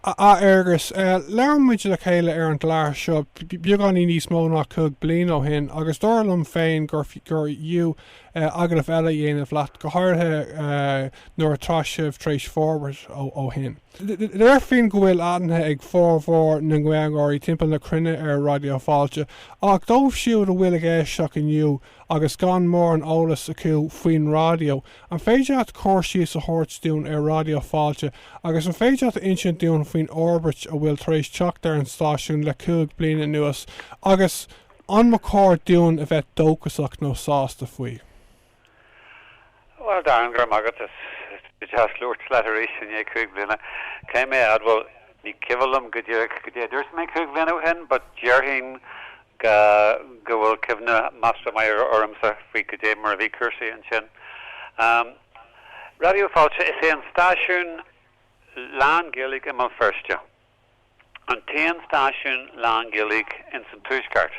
Agus, learmuid le chéile ar an gláir seo, beagání níos mó ná cúg bliana ó hin, agus dóirlumm féin gur dú agaibh eile dhéanamh leat go háirthe nuair atráisih tréis Forbairt ó hin. Léir féin go bhfuil aithne ag fórmhór na gcuangáirí timpeall na cruinne ar Raidió Fáilte, ach dómh siúd a bhfuil ag éisteach inniu agus gan mór an ólas acu faoin rádio, an féidir at cóirsí a thuirtstiún ar Raidió Fáilte, agus an féidir at insin dún faoin orbairt a bhfuil tréis teacht ar an stáisiún le 2 bliana nuas, agus an macóir dún a bheith dóchasach nó sásta faoi. Well, Darren Gramagat is just Lord Slatteration, ye Kuglina. Came out, well, the Kivalum, good year, there's my Kuglina hen, but Jerhin go will Kivna Master Meyer Ormsa, Free Marvi Cursi and Chin. Radio Fáilte is in Stáisiún Lán Gaeilge Imal Feirste. An Taon Stáisiún Lán Gaeilge in St. Tuaisceart.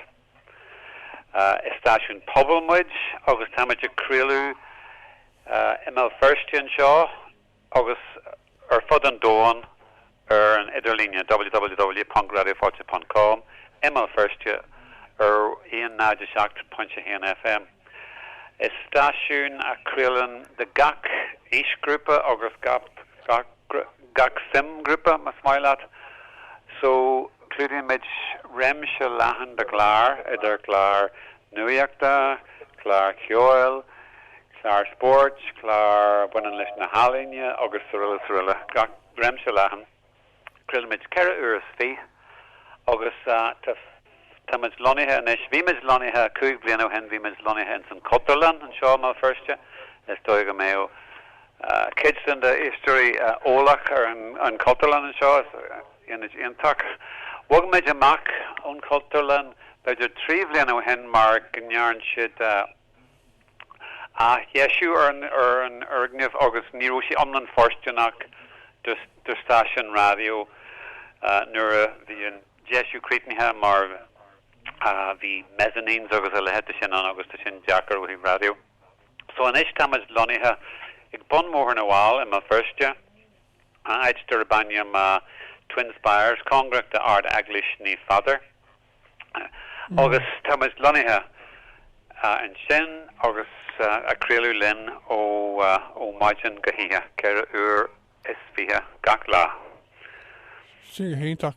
Stáisiún Pobalmuid, agus Táimid Crealú Imal Feirste an seo, agus fud an dóin an idirlíne www.radiofáilte.com, Imal Feirste Ian Náide Seacht Punche FM. Is stáisiún a crealán de gach ish grúpa agus gach sim grúpa mas mailat. So including mid remse lahan de glár idir glár nuíochta, glár ceoil, glár sports, glár bunan leis na halinne agus surilla gach remse lahan. Crealán mid ceithre uair fí agus Tamid lonithe and Vimid lonithe Cúig bliana hen Vimid lonithe in St. Cultúrlann and Shaw Mal Feirste is doig meo kids in the history Aonach and Cultúrlann and Shaw in the intak wog mid Mac on Cultúrlann there are 3 bliana hen mark and yarn shit yeshu or an urgniv August Nirushi omlan Forstenach der station radio nura the Jeshu Cretinha mar the mezzanines agus a lehead sin an agus sin jacker with radio. So an ish tamid lonithe ag bon mór na wall in my Feirste Eister baniam twin spires congrach the art aglish ni father agus tamid lonithe and sin agus a crealú lin o majin gahiha cer is fiha gachla. Sige héintach.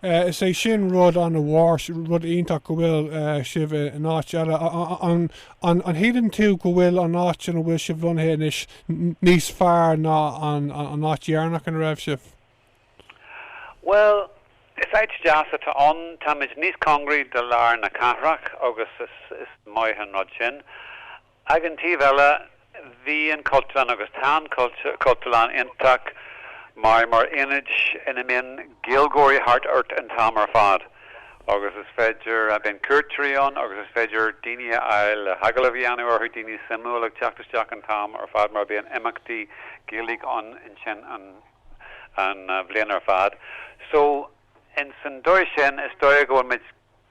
Is é sin rud an bhhar rud ionach go bhfuil sibh an áit eile an héann tú go bhfuil an áit an bhfuil sibh lonithe is níos fearr ná an áit dhearnach an raibh sibh. Well, is áit deasa tá an táid níos congraí de lár na cathrach agus is maithe rud sin. Ag an tíomh eile bhí an Cultúrlann agus tá Cultúrlann ionach mar image in a min Gilgory Hart Urt and Tamar Fad. August is Fedger Ben Kurtrion, August is Fedger Dinia Isle Hagalaviano or Dini Simu like Jack and Tam or Fad mar Ben McD Gilig on in Chen and Bliana Fad. So in Sandorishen is Doigo mit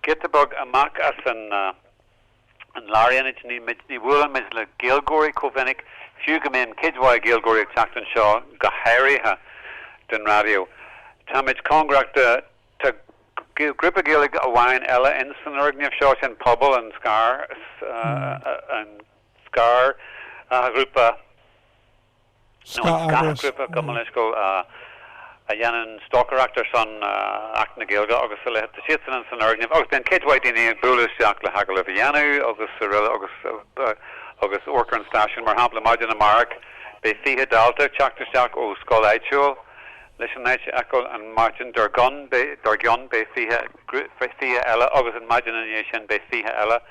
Gittabug a Mac as an Larian ni Woolen mis le Gilgory Kovenik Fugamin Kidwai Gilgory Jack and Shaw Gahariha den radio. Tamid congracht to grippa gilig a wine ella instant orgni of short and pobble and scar grippa grippa commonishko a yanan stalker actor son acna gilga august le the shits and san orgni august ben kid white in bulus jack le hagel of yanu august august orker and station mar hampla margin a mark be fiha dalta chakta jack o skull aichul Listen, Echo and Martin Dorgon be fiha ella August and imagination be fiha ella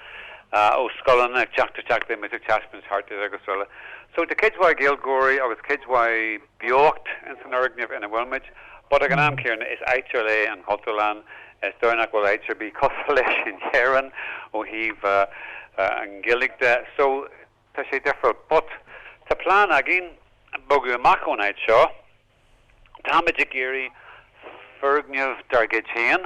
o Scullen Jack to Jack they make Chasman's heart to Augustella. So the kids were Gilgory, August kids were Bjocht in St. Orgniv in a Wilmage, but again I'm Kieran is actually and Cultúrlann is Dornack will actually be Cosfalish in Heron o heave and Gillig so to say different. But to plan again Bogu Mako night show. Tamajigiri, Fergniv Dargachian,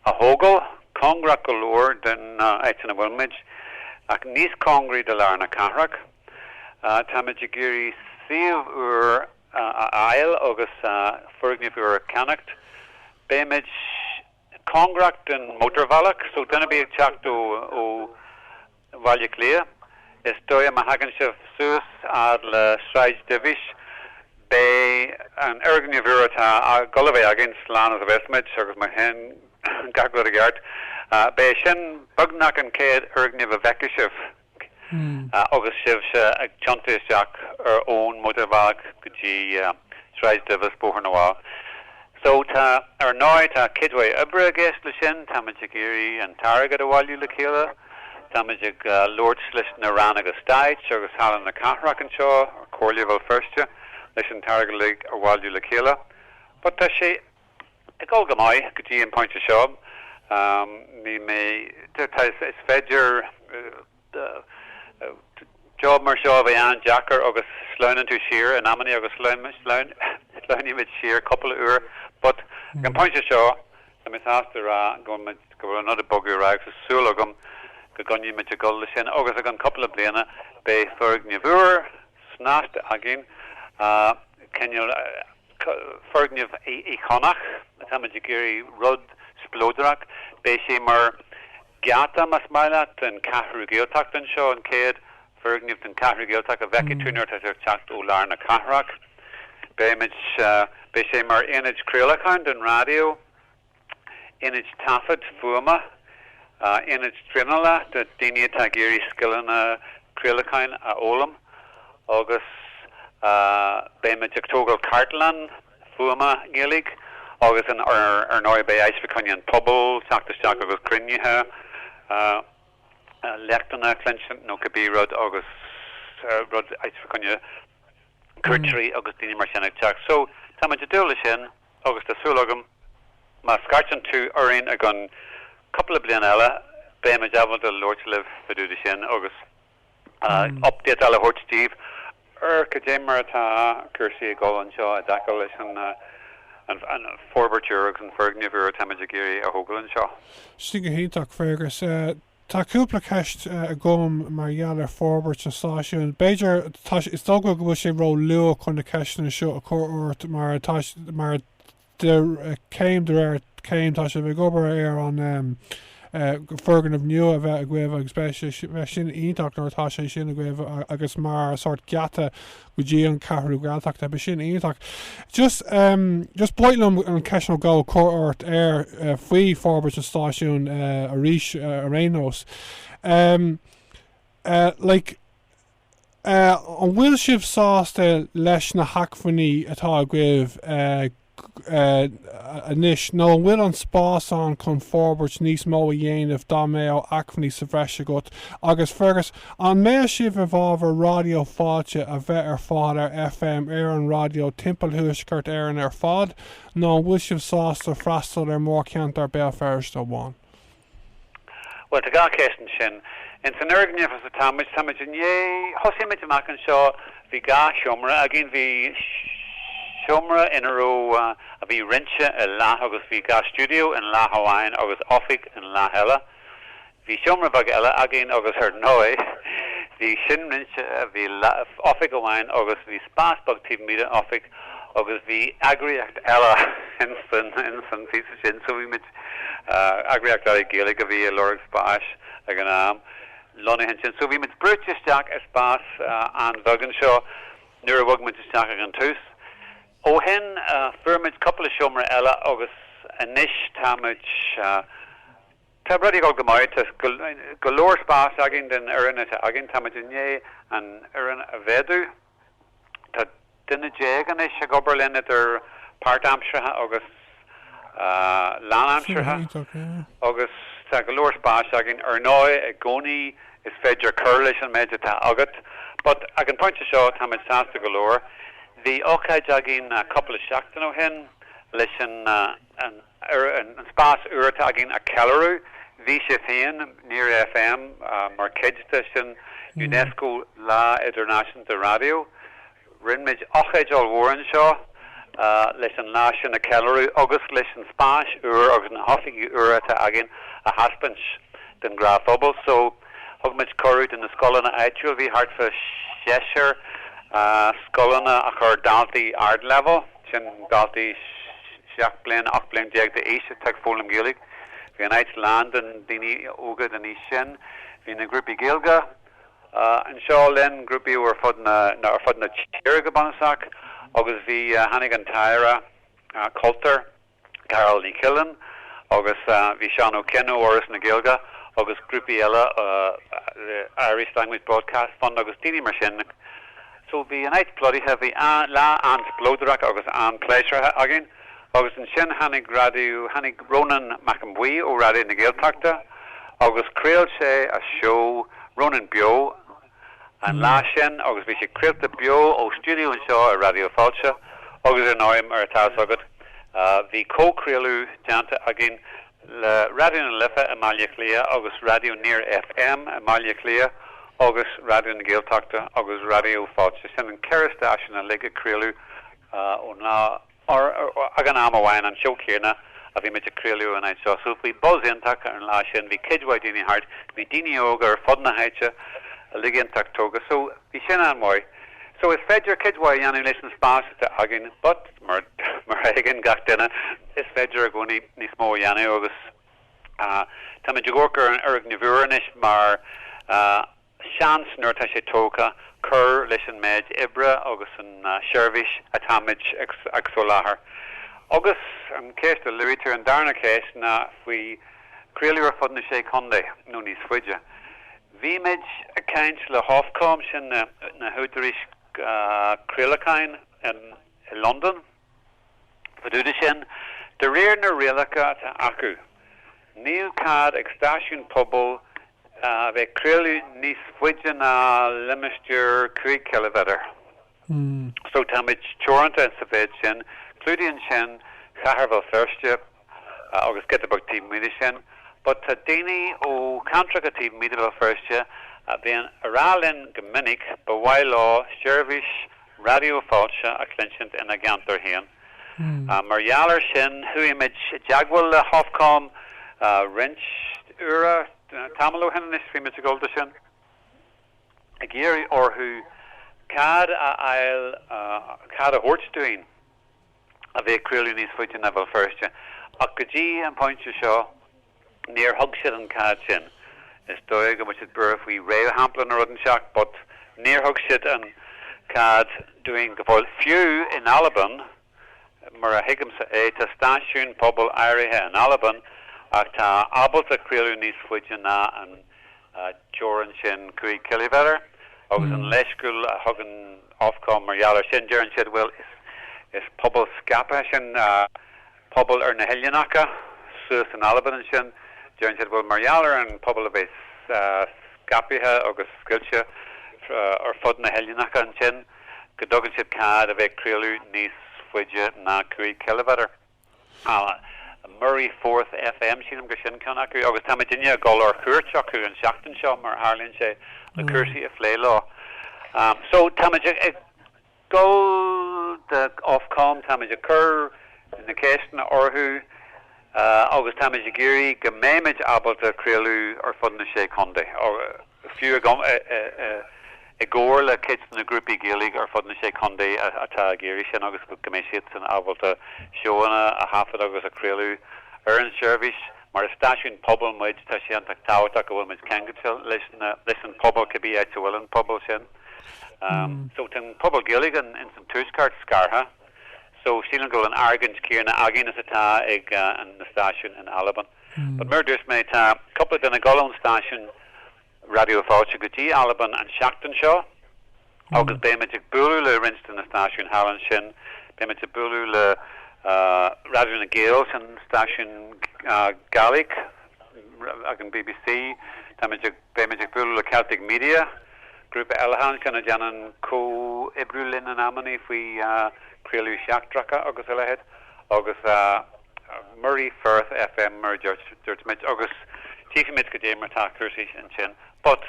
a Hogel, Congra Galore, then Aitina Wilmage, Agnis Congri de Larna Carrack, Tamajigiri, Siv Ur aisle agus fergniamh ur Connacht béimid congracht and motorvalach so duna be teacht ó Bhaile Clia is dói am hagan sibh suas ad le sráid divis bé an ergniamh ur a golibh agin slán as a vestmid agus mar hen gagla a gart bé sin bugnach an céad ergniamh a bheicisiv agus sibh se ag tiontéisteach ar ón motorvalach go dtí sráid divis bóthar na bhá. So ta ar náid tá kidway ibre gist le sin táid ag éirí an targad a bháilú le chéile táid ag Lord leis na ran agus staid agus hálan na cathrach an seo ar Gaelscoil Feirste leis an targad le a bháilú le chéile. But tá sé ag olga mai go dtí an pointe seo ní mé is féidir job mar seo bheith an Jackar agus sláinan tú siar an ammaní agus sláiní mid siar couple of uair. But gan pointe seo na mis astar go another bugú ra sa súlagam go gonne mit a golle sin agus ag an couple of bliana be fergniamh uair snáist agin cenneal fergniamh í Chonach táid géirí rud splódraach be sé mar geata mas maiile an cathrú géalteacht an seo an céad fergniamh an cathrú géalteacht a bheici túnar tá teacht ó lár na cathrach béimid be sé mar inid Creolachan den radio inid tafod fuama inid Trinala de Dini Tagiri skillan Creolachan a Olam agus béimid Octogal Cartlan fuama gilig agus an noi be Eisviconian Pobble Tactasteach agus Crinneha Lectana Clenchant no Cabi Rod agus Rod Eisviconia Curtry agus Dini Marcianic Jack so táid a dúla sin agus tá súlagam má scartan tú orin ag an couple of blian eile béimid abhail de Lord live faúda sin agus update eile hort Steve go dé mar tá cursaí a gáil an seo a dacail leis an Forbairt agus an fergniamh ur táid a géirí a thógáil an seo. Sí go híach Fergus tá cúpla ceist a gom mar dhealar Forbairt an stáisiún. Beiidir is dóga go bhfuil sé ró lua chun na ceisna seo a chóirt mar céim de réir céim tá sé bheith gobar ar an fergan of new a bheith a gcuibh agus bheith sin ionach nó tá sé sin a gcuibh agus mar sort gata go dtí an cathrú gaeltachta be sin ionach. Just buidlam an ceisna gáil chóirt ar faoi Forbairt an stáisiún a rís a rénos. An bhfuil sibh sásta leis na hacfaní atá a gcuibh anis nó bhfuil an spásán chun Forbairt níos mó a dhéanamh dá mé ó acfaní sa bhreise got agus Fergus an mé sibh a bhábhar Raidió Fáilte a bheith ar fád ar FM ar an radio timpeall thuaisceart ar fád nó bhfuil sibh sásta freastal ar mór ceant ar Bell Feirste amháin. Well tá gá céistin sin in san ergniamh as a táid inné thosaimid amach an seo bhí gá siomra a gin bhí siomra in a ró a bhí rinse a lá agus bhí gá studio in lá Hawain agus offic in lá heile. Bhí siomra bag eile a gin agus ar nói bhí sin rinse a bhí offic Hawain agus bhí spás bag tíb míad offic agus bhí agriacht eile in san fi sin so bhí mit agriacht eile géala go bhí a lorg spás ag an am Lonnie hen sin so bhí mit brutisteach a spás an bhagan seo nuair a bhag mit isteach ag an tús. Ó hen firmid couple of siomra eile agus anis táid tá rudí go gomáid go leor spás agin den airine agin táid inné an airine a bhéadú tá duine déag anis a goberlin ar Páirt Amsirthe agus Lán Amsirthe agus tá go leor spás agin ar nói a gcónaí is féidir cur leis an méid atá agat, but ag an pointe seo táid sásta go leor. The ócaid agin a couple of seachtain ó hen leis an spás uirta agin a Celarú bhí sé féin níor FM mar céidte sin UNESCO lá International de Radio rinmid ócaid all mhór seo leis an lá sin a Celarú agus leis an spás agus an hofií uirta agin a haspins den Grafobal so thugmid choú in na scolanna éitiúil bhí hart fa séisiir Scolanna a chur daltaí ard level, sin daltaí seach bliana ach bliana déag de éise teag fólam Gaelig. Bhí an áit land an daoine ógad an is sin, hí na grúpi Gaelga, an seo len grúpi ar fud na tíir go banach, agus bhí hanig an taire cultar, Carol ní Killen, agus bhí Sean O'Kenno oras na Gaelga, agus grúpi eile Irish Language Broadcast Fund agus daoine mar sin. So bhí an áit plodithe bhí lá an splódarach agus an pléisirethe agin, agus an sin hanig Ronan McAdam ó Raidió na Gaeltachta, agus creail sé a show Ronan bio, an lá sin agus bhí sé creailta bio ó studio an seo a Raidió Fáilte, agus an áim ar atá agad. Bhí co-crealú deanta agin le Raidió na Lifa a Mália Clia, agus Raidió Near FM a Mália Clia, agus Raidió na Gaeltachta, agus Raidió Fáilte. Sin an ceir stáisiún a lige crealú ó ná agan am amháin an seo céirna a bhí meid a crealú an áid seo. So bhí buzz intach ar an lá sin, bhí kidhhaid daoine hart, bhí daoine óga ar fod na háite a lige intach tóga. So bhí sin an mói. So is feidir kidhhaid anú leis an spáiste agin, but mar hagin gach duine is feidir a gcónaí níos mó anú agus tá meid agórcar an urg na bhuairenis mar seans nuair tá sé tóca chur leis an méid ibre agus an seirbhís a táid ag so láthair. Agus an céiste luítar an darna céis na faoi creailú ar fud na sé condé nó níos fuide. Bhí méid a caint le Hofcom sin na hútaríis Crealacáin in London. Faúda sin, de réir na réalacha tá acu. Níl cad ag stáisiún pobl bheith creailú níos fuide na limistíor 5 kilometer. So tá méid teoranta sa bhéid sin, clúdaíonn sin Bhfuil Feirste agus Getabug Tíb Míide sin, but tá daoine ó Cantracha Tíb Míide Bhfuil Feirste bhíon arálinn go minic ba bhfuil lá seirbhís Raidió Fáilte a clinsint ina gantar héan. Mar jaler sin huimiid jagwal le Hofcom rinch ura tamalo hen is fi mit golda sin. A géri or hu cad a hortstuin a bheith creailú níos fuite na Bhfuil Feirste. Ach go dtí an pointse seo níor thug siad an cad sin. Is dóigh go muid bur faoi réamh hampla na rudan seach, but níor thug siad an cad doing go bhfuil fiú in Alban mar a hiigim sa é tá stáisiún pobl áirithe in Alban ach tá abalta creailú níos fuide na an teorann sin 5 kilometer agus an leisciúil a thugan Ofcom mar jaler sin dearann siad bhfuil is pobl scapa sin pobl ar na Hilleanacha suas in Alban sin dearann siad bhfuil mar jaler an pobl a bheith scapithe agus sciilte ar fud na Hilleanacha an sin go dtugann siad cad a bheith creailú níos fuide na 5 kilometer. Murray 4th FM sínam go sin ceann acu agus tá duine gáil ar cuairt acu an seachtain seo mar tharlíonn sé le cuasaí a phlé lá. So tá ag gáil de Ofcom tá a chur in na céisna orthú agus tá a géirí go méimiid abalta creailú ar fud na sé condé fiú I gore le kids na grúpi Gaelig ar fod na sé condé atá géirí sin agus go goméisiad san abalta seoanna a hafad agus a creailú ar an seirbhís mar a stáisiún pobl muid tá sé an táhaach go bhfuil muid ceangatil leis an pobl cabbí áit bhfuil an pobl sin. So tan pobl Gaelig in san túscart scartha, so sílan go an argans cíarna agin as atá ag an na stáisiún in Alban. But mar dús mé tá coppla den a golón stáisiún Raidió Fáilte go dtí Alban an seachtain seo agus béimiid ag bualadh le rinst na stáisiún Hallan sin, béimiid ag bualadh le Raidió na Gael sin stáisiún Gaelic ag an BBC, béimiid ag bualadh le Celtic Media, grúpa Eoghain sin a deanan co-ibrúlinn an ammaní faoi creailú seachtracha agus eilehead, agus Murray 4th FM mar dúirtmid agus tífimid go dé mar táctúirsaí an sin. But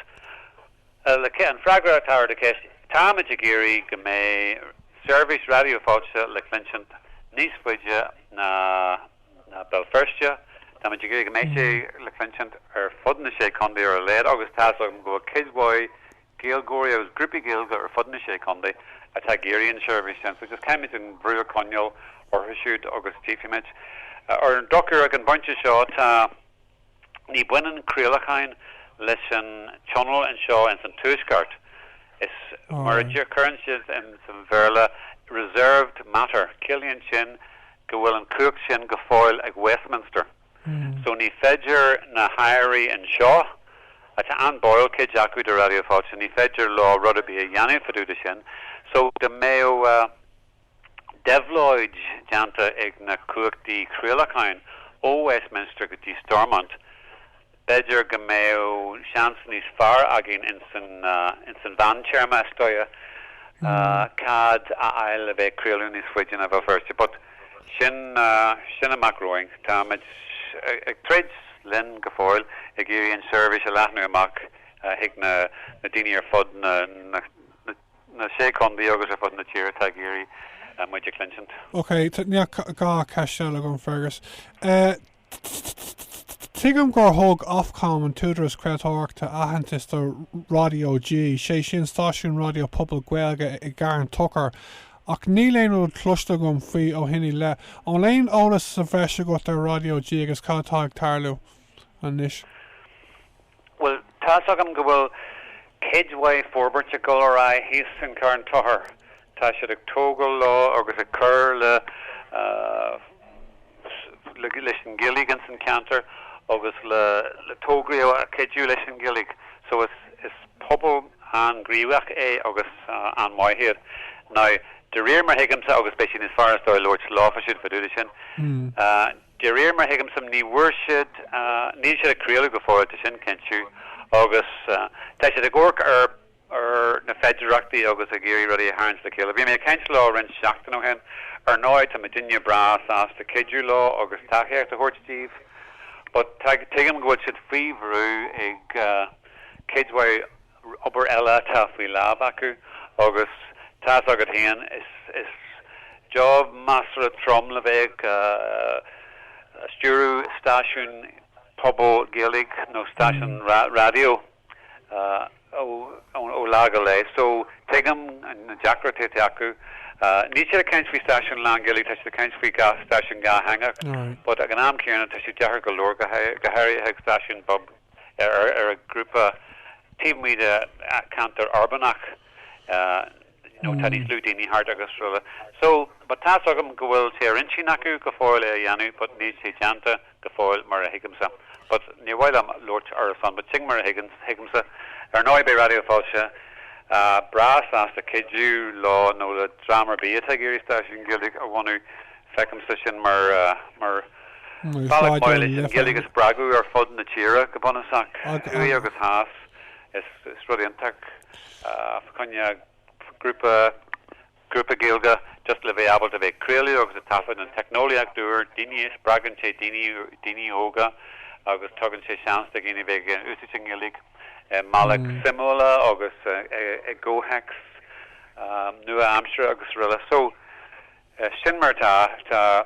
le an fragra atá de céis táid a géirí go mé service Raidió Fáilte le clinsint níos fuide na Bhfuil Feirste, táid a géirí go mé sé le clinsint ar fud na sé condé ar a léad agus tá go kidhhaid Gaelgoria agus grúpi Gaelga ar fudna sé conde a Tagerian service so just came in Brewer Conol or shoot August Chiefimage or Docker ag an bunch shot ni buinen Creolachain listen channel and show and some tuskart is marriage currencies and some verla reserved matter Killian Chin go and cook Chin go foil ag Westminster so ni Fedger na Hyrie and Shaw at an Boyle Kid Jacku de Radio Fáilte ni Fedger law rudderby a Yanni for do the Shin so the Mayo Devloid Janta ag na cook di Creolachain o Westminster go di Stormont Bedger Gameo Shanson's far again in St. Van Cherma Stoya Cad Isle of a Creolunis Fwijin of a first but Shin Macroing Tamage a trades Lynn Gafoil a Girian service a Latin Mac Higna Nadini or Fud na shake on the August of the Cheer Tagiri and Magic Clinton. Okay, Ga Cashel on Fergus. Tigam gur thug ofcom an túdras creatóachta ahananta Radio G sé sin stáisiún radio pobl Gaelga I gCrann tuchar ach ní léonú cloiste gom faoi ó hinní le an léon ólas sa bhreise go ar Radio G agus cátá ag tarlú an níis. Well, tá agam go bhfuil céadhhaid Forbairt go ra híos an gCrann tuchar tá siad ag tógal lá agus a chur le leis an gillig an san cantar agus le tógrio a céadú leis an gillig so is pobl an gríwach agus an maihéad now de réir mar higamsa agus beisi is far as do Lord láfaisiid fa dúda sin de réir mar higamsam ní bhuairsiid ní siad a críala go fáil sin kenú agus tá siad a gcóirc ar na feidirachtaí agus a géirí rudí a háins le céile bhí mé caint lá rin seachtain ó hen ar náid a Virginia Brass as de céadú lá agus tacheart a Hortstíh but tegam go should feveru ag kidsway ober ella ta fi lab acu agus tas agad hen is job master trom leveg sturu station pobo gilig no station radio o lagale so tegam and jackrote acu Níl caint fao station langili tá the caint fao gas station ga hanga but ag an am céanna tá dechar go leor go hairí ag station bob a grúpa tíimide cantar Arbanach tá níos lú daoine hart agus rula so but tá agam go bhfuil sé rinsin acu go fáil a dhéanú but níl sé deanta go fáil mar a higamsa but ní bhfuil am Lord ar san but ting mar a higamsa ar náid be Radio Fáilte Brass as the Kidju law no the drama be a Tagiri station gillig a one fecum station mar Balak Moilish Gilligus Bragu or Fudden the Chira Gabonasak Uyagus Haas is really intact Konya groupa Gilga just live able to be Creoli or the Tafin and Technoliac doer Dini Bragan che Dini Oga August Tugan che Shans the Guinea Big Usiching Gillig Malak Simula agus Gohex Nua Amsterdam agus Rilla so Shinmer ta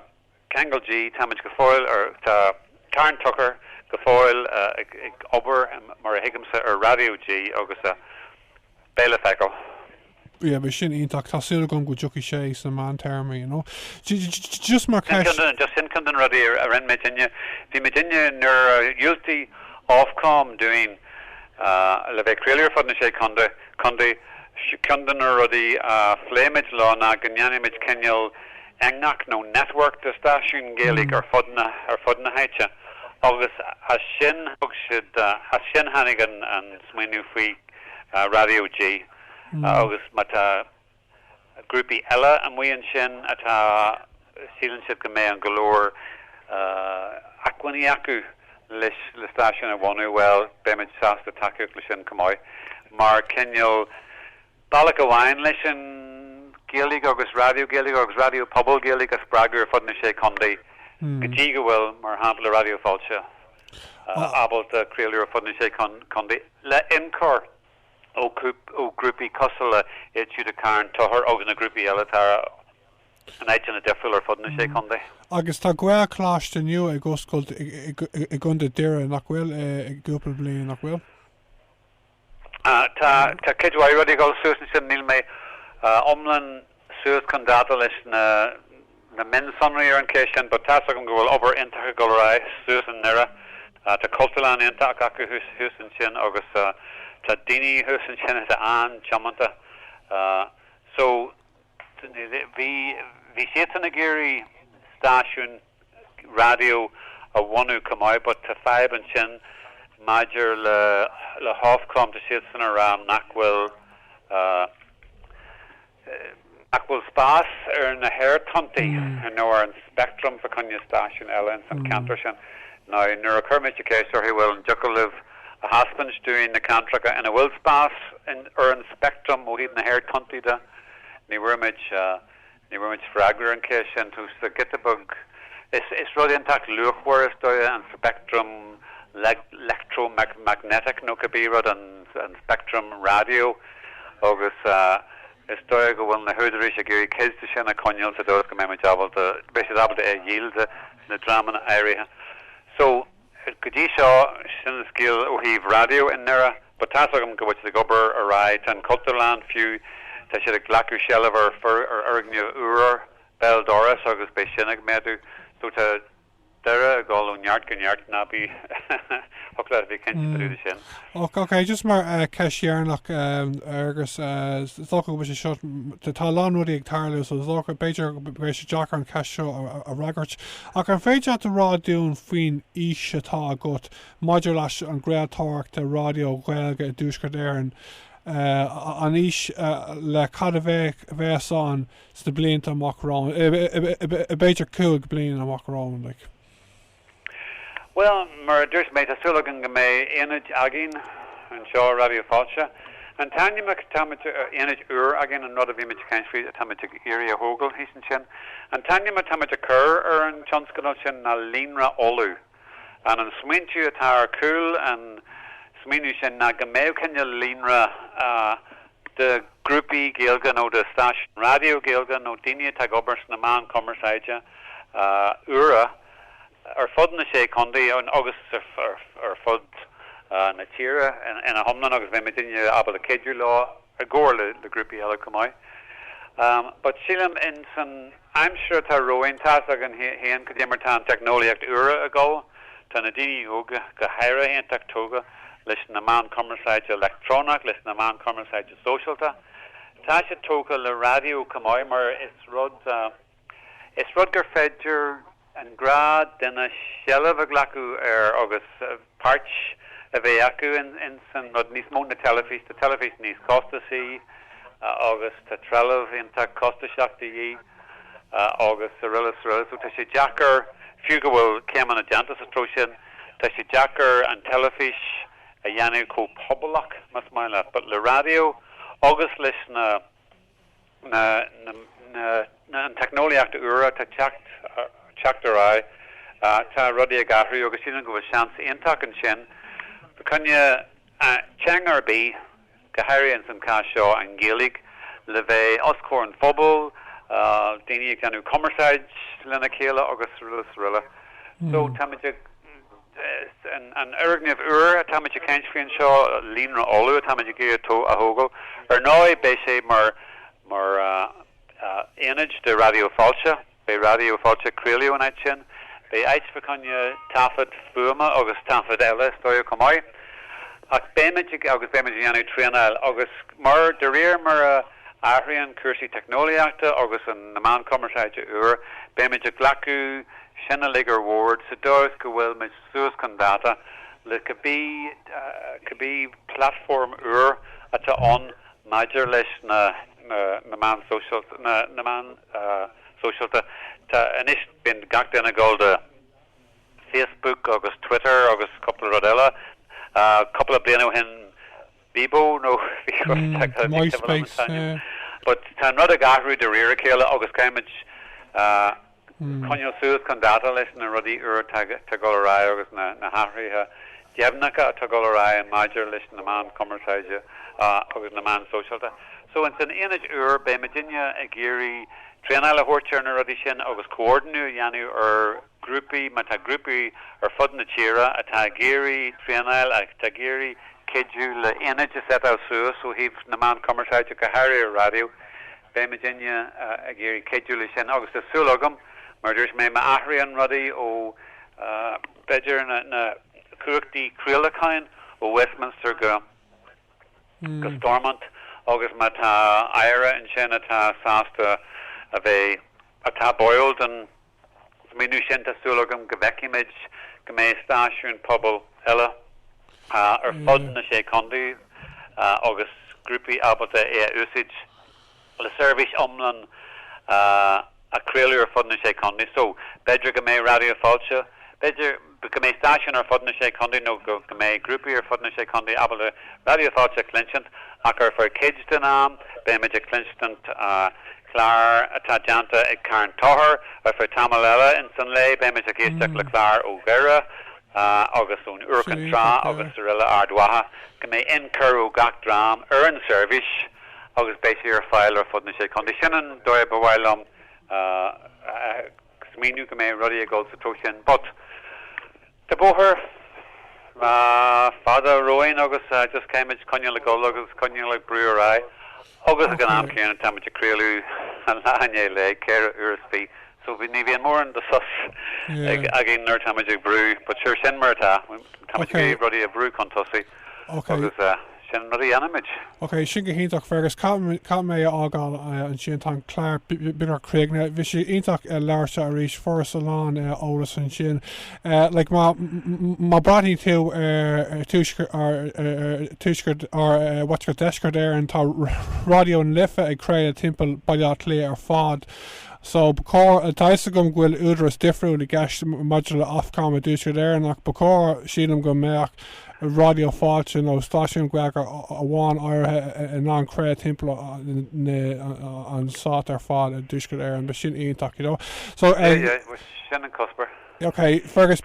Kangle G Tamage Gafoil or ta Tarn Tucker Gafoil Ober Mar Higgamsa or Radio G agus Bela Feckle. Yeah, but sin ítach tá siúil gom go dtiocfaí sé sa man terma, you know. Just mar just in Cundan rudí ar Virginia. Bhí Virginia nuair uiltí Ofcom doing le bheith crealir fod na sé conde Cundan rudí fléimid lá na gannyanimid Kenyal Aonach no network de stáisiún Gaelig ar fod na haite. Agus as sin hanig an smaoinú faoi Radio G. Agus mata grúpi ella an muon sin atá sílan siad go mé an golóir acquaní acu leis le stáisiún a bhhainú well béimiid sásta takeú le sin cumáid mar Kenyal Balak Aohain leis an Gaelig agus radio pobl Gaelig as bragur fod na sé condaí gotí go bhfuil mar hampla Radio Fáilte abal de crealir fod na sé condaí le incor ó grúpi cosala éú de cairn tohar agus na grúpi eile an éit na defriúil ar fod na sé condaí. Agus tá gcuil chláiste nniu ag Gaelscoil i gunda deire nach bhfuil ag gúpla bliana nach bhfuil? Ta kidwai rudi gol susan sin nil me omlan sus condata leis na min sonry an cation, but ta go over inta go rai susan nera ta Cultúrlann inta aku husan sin agus ta dini husan sin an chamanta so vi sitan a geri stáisiún radio a wonu kamai, but ta five and sin major le hofcom to sitan around Nachwil spas na hair tunti no an spectrum for Cunya Station Ellen and Canterson. Now neurokermit case or he will juckle live a husband's doing the Cantraca and a will spas in spectrum or even the hair tunti da ni rumage fragger in case and to get the bug it's really intact look where is and spectrum electromagnetic no could be and spectrum radio August is doig go bhfuil na húdarí a géirí céiste sin a coinneil sa dós go mé jabal de béis abal de yield na drama na áirithe. So go dtí seo sin skill ó híh radio in nera, but tá agam go bhfuil gobar a ráid an Cultúrlann fiú tá siad a glacu sealah ar urgniú uair bell doras agus béis sinnig méadú so tá Dara gáil neart go neart nabi hokla vi kennt beú sin. Okay, just mar ceisiarnach agus zocha be seo de talánúí ag tarlú so zocha beidir béis Jack an ceisio a ragart. Ach an féide a ráún faoin ísetá agat maidir leis an gréaltáach de radio ghilge dúsgad éan an is le cad a bheitán sa blianta amachrán beidir cúig blian amachrán like. Well, mar dúirs méid a sulgan go mé inid agin an seo Raidió Fáilte an taine me inid agin an rud a bhí me cainfrí a tamid iri a hógal hísan sin an taine me tamid cur ar an tionscanál sin na línra olú an smaintú atá ar cúil an smínú sin na go méh cenne línra de grúpi géalga nó de stáisiún radio géalga nó daine tá gobars na man commerceide ura ar fod na sé condi an agus ar fod na tíre en a homlan agus bheit dinne abal a céidir lá a ggóir le grúpi eile cumai. But sílam in san aimsir tá roinnt agan héan go dimmertá technoliacht ura a ggó tá na daine óga go haire héan tactóga leis na man commerceide electronach leis na man commerceide socialta. Tá sé tóga le radio cumai mar is rud gur féidir an grad denna shelah a glacu agus parch a bheith acu in san rud níos mó na telefís níos costa sí agus tá trelah inta costa seachta dhí agus sa rilas so tá sé jackar fiú go bhfuil céim an a deanta sa tro sin tá sé jackar an telefís a dhéanú có poblach mas maile, but le radio agus leis na an technoliaachta ura tá teachtará tá rudí a gathraí agus sin go bhfuil seans iontach an sin chunne teangar bí go hairíonn san cá seo an géalaigh le bheith oscóir an phobal daoine ag anú commerceid lena chéile agus rila so táimeide an urgneamh uair táimeide cainsfrion seo línra olú táimeide géir tó a thógal ar náid bé sé mar inid de Raidió Fáilte bei Raidió Fáilte creailiú an sin bei ait fa conne tafad fuama agus tafad eile stoia comai ach béimiid agus béimiid anú Traonaigh agus mar de réir mar ahraíonn cuasaí technoliaachta agus an na man commerceide uair béimiid glacu sinna ligar ward sa doras go bhfuil me suas con data le cabbí platform uair atá an maidir leis na man social na man socialta tá inis bin gachtainna gáil de Facebook agus Twitter agus couple of rodella couple of bliana hen Bebo no MySpace but tá rud a gahrú de réir chéile agus caiimiid conneal suas con data leis na rudí uair tá gorá agus na hathraíthe deabhnacha tá gorá an maidir leis na man commerceide agus na man socialta so in san inid uair be Virginia a géirí Traonaigh hortear na rudí sin agus coordinú dhéanú ar grúpi má tá grúpi ar fud na tíra atá géirí Traonaigh ag tá géirí céadú le inid is set out suas so híh na man commerceáide go Harrier radio be Virginia a géirí céadú le sin agus is súlagam mar dúirs mé ma ahraíon rudaí ó beidir na cuachtaí Crealachain ó Westminster go Stormont agus ma tá aire in sin atá sásta a bheith atá boiled an minú sin tásúlagam go bheiceimiid go mé stáisiún pobl eile ar fud na sé condaí agus grúpaí ábalta úsid le service omlan a creaú ar fud na sé condaí so beidir go mé Raidió Fáilte beidir go mé stáisiún ar fud na sé condaí nó go mé grúpaí ar fud na sé condaí ábalta Raidió Fáilte Clinstant ach ar for kids den am be me Clinstant Clar atá deanta ag Cairn Tohar ar for Tamalella in San Lei be me géisteach le Clar ó Vera agus ún Urcan Tra agus riile ardwaha go mé incurú gach drám ar an service agus béisi ar fáil ar fud na sé conditionan dóir bhhailm smíú go mé rudí a ggóil sa tó sin but de bóthir fada roin agus just céimiid conne le ggóil agus conne le brúrá agus gan am céan táid creaú an láine le céir uasí so bhí ní bhíon mór an de sus a gin nuir táid brú, but sure sin martá táid rudí a brú con tosaí agus sin rudí animid. Ok, sin go híntaach Fergus cá mé ágáil an sin tá cléir binar créigna bhí sé ionach leirte a rís for salán ólas an sin le má bratí tú tuisgurt ar watgur deisgurt ar an tá radio an lifa ag cré a timppel bailát lé ar fád. So bacór taisa gom bhfuil údras difriú i gceist module afcám a dúisgurt ar nach bacór sílam go méach Raidió Fáilte nó stáisiún gweagar a bháin áirithe in an cré timppla an sát ar fád a dúisgurt ar an be sin ionach so sin an cosper. Ok, Fergus,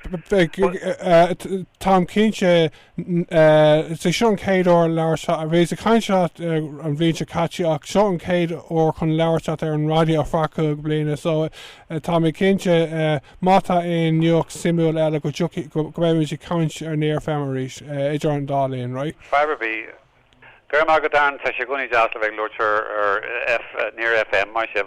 Tom Kinche, it's a Sean Cade or Larsa, a raise a kind shot, and reach a catchy, Sean Cade or con Larsa there and Raidió Fáilte bliana. So, Tommy Kinche, Márta in New York Simul, go Juki, go maybe count or near families, Adrian Darlene, right? Fiverby, Germagadan, Tashaguni Jaslaveg, Lurcher, or near FM, my chef,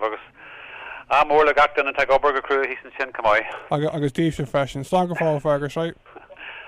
mór le gachtain an tag obair go cruú hí san sin cumáid. Agus díobh sin freisin. Slán go fáil Fergus, right?